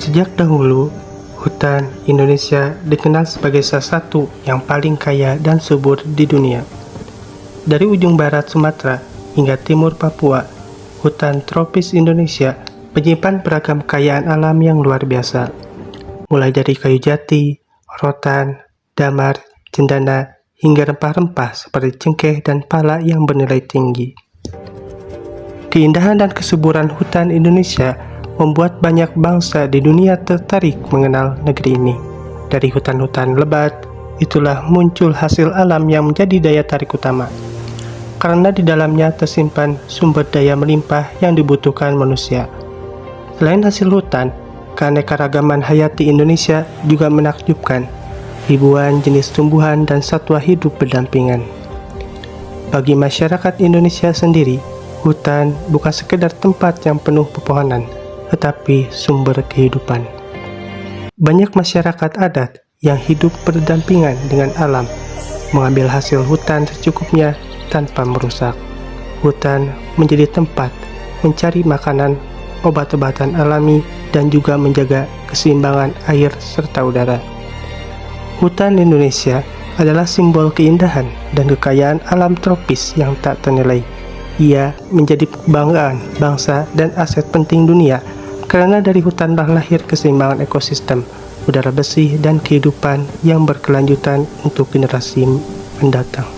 Sejak dahulu, hutan Indonesia dikenal sebagai salah satu yang paling kaya dan subur di dunia. Dari ujung barat Sumatera hingga timur Papua, hutan tropis Indonesia menyimpan beragam kekayaan alam yang luar biasa. Mulai dari kayu jati, rotan, damar, cendana, hingga rempah-rempah seperti cengkeh dan pala yang bernilai tinggi. Keindahan dan kesuburan hutan Indonesia membuat banyak bangsa di dunia tertarik mengenal negeri ini. Dari hutan-hutan lebat, itulah muncul hasil alam yang menjadi daya tarik utama. Karena di dalamnya tersimpan sumber daya melimpah yang dibutuhkan manusia. Selain hasil hutan, keanekaragaman hayati Indonesia juga menakjubkan. Ribuan jenis tumbuhan dan satwa hidup berdampingan. Bagi masyarakat Indonesia sendiri, hutan bukan sekedar tempat yang penuh pepohonan, tetapi sumber kehidupan. Banyak masyarakat adat yang hidup berdampingan dengan alam, mengambil hasil hutan secukupnya tanpa merusak. Hutan menjadi tempat mencari makanan, obat-obatan alami, dan juga menjaga keseimbangan air serta udara. Hutan Indonesia adalah simbol keindahan dan kekayaan alam tropis yang tak ternilai. Ia menjadi kebanggaan bangsa dan aset penting dunia, karena dari hutanlah lahir keseimbangan ekosistem, udara bersih, dan kehidupan yang berkelanjutan untuk generasi mendatang.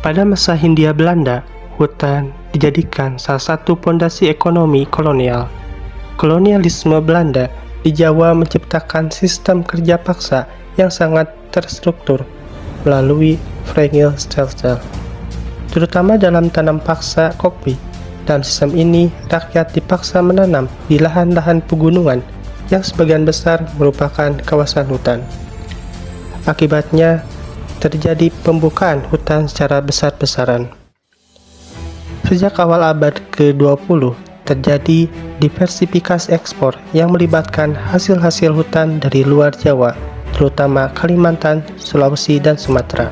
Pada masa Hindia Belanda, hutan dijadikan salah satu fondasi ekonomi kolonial. Kolonialisme Belanda di Jawa menciptakan sistem kerja paksa yang sangat terstruktur melalui Vrynggelstelsel, terutama dalam tanam paksa kopi. Dalam sistem ini, rakyat dipaksa menanam di lahan-lahan pegunungan yang sebagian besar merupakan kawasan hutan. Akibatnya, terjadi pembukaan hutan secara besar-besaran. Sejak awal abad ke-20, terjadi diversifikasi ekspor yang melibatkan hasil-hasil hutan dari luar Jawa, terutama Kalimantan, Sulawesi, dan Sumatera.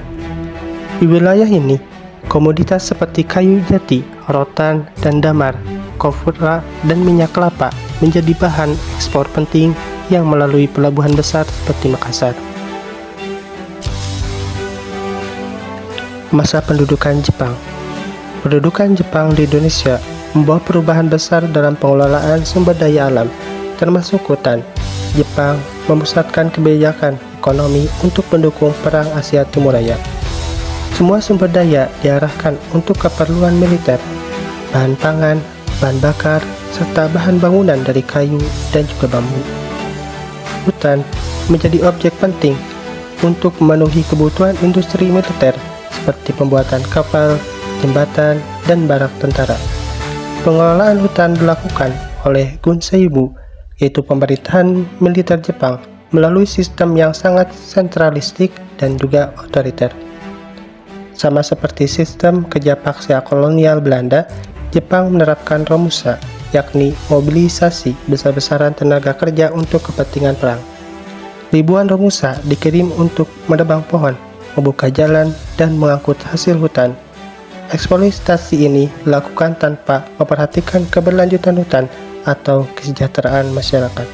Di wilayah ini, komoditas seperti kayu jati, rotan, dan damar, kopra, dan minyak kelapa menjadi bahan ekspor penting yang melalui pelabuhan besar seperti Makassar. Masa pendudukan Jepang. Pendudukan Jepang di Indonesia membawa perubahan besar dalam pengelolaan sumber daya alam, termasuk hutan. Jepang memusatkan kebijakan ekonomi untuk mendukung Perang Asia Timur Raya. Semua sumber daya diarahkan untuk keperluan militer, bahan pangan, bahan bakar, serta bahan bangunan dari kayu dan juga bambu. Hutan menjadi objek penting untuk memenuhi kebutuhan industri militer seperti pembuatan kapal, jembatan, dan barak tentara. Pengelolaan hutan dilakukan oleh Gunseibu, yaitu pemerintahan militer Jepang, melalui sistem yang sangat sentralistik dan juga otoriter. Sama seperti sistem kerja paksa kolonial Belanda, Jepang menerapkan romusa, yakni mobilisasi besar-besaran tenaga kerja untuk kepentingan perang. Ribuan romusa dikirim untuk menebang pohon, membuka jalan, dan mengangkut hasil hutan. Eksploitasi ini dilakukan tanpa memperhatikan keberlanjutan hutan atau kesejahteraan masyarakat.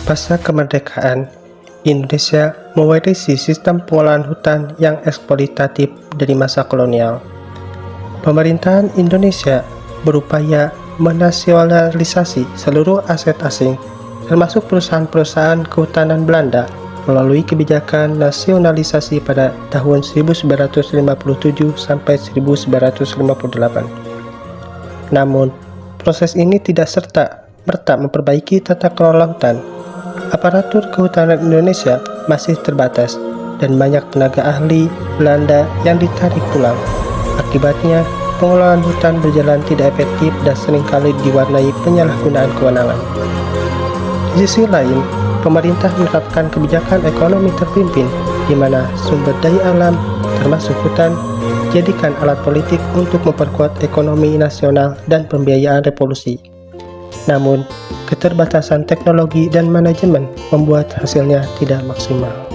Pasca kemerdekaan, Indonesia mewarisi sistem pengolahan hutan yang eksploitatif dari masa kolonial. Pemerintahan Indonesia berupaya menasionalisasi seluruh aset asing, termasuk perusahaan-perusahaan kehutanan Belanda, melalui kebijakan nasionalisasi pada tahun 1957 sampai 1958. Namun, proses ini tidak serta-merta memperbaiki tata kelola hutan. Aparatur kehutanan Indonesia masih terbatas dan banyak tenaga ahli Belanda yang ditarik pulang. Akibatnya, pengelolaan hutan berjalan tidak efektif dan seringkali diwarnai penyalahgunaan kewenangan. Di sisi lain, pemerintah menerapkan kebijakan ekonomi terpimpin, di mana sumber daya alam, termasuk hutan, dijadikan alat politik untuk memperkuat ekonomi nasional dan pembiayaan revolusi. Namun, keterbatasan teknologi dan manajemen membuat hasilnya tidak maksimal.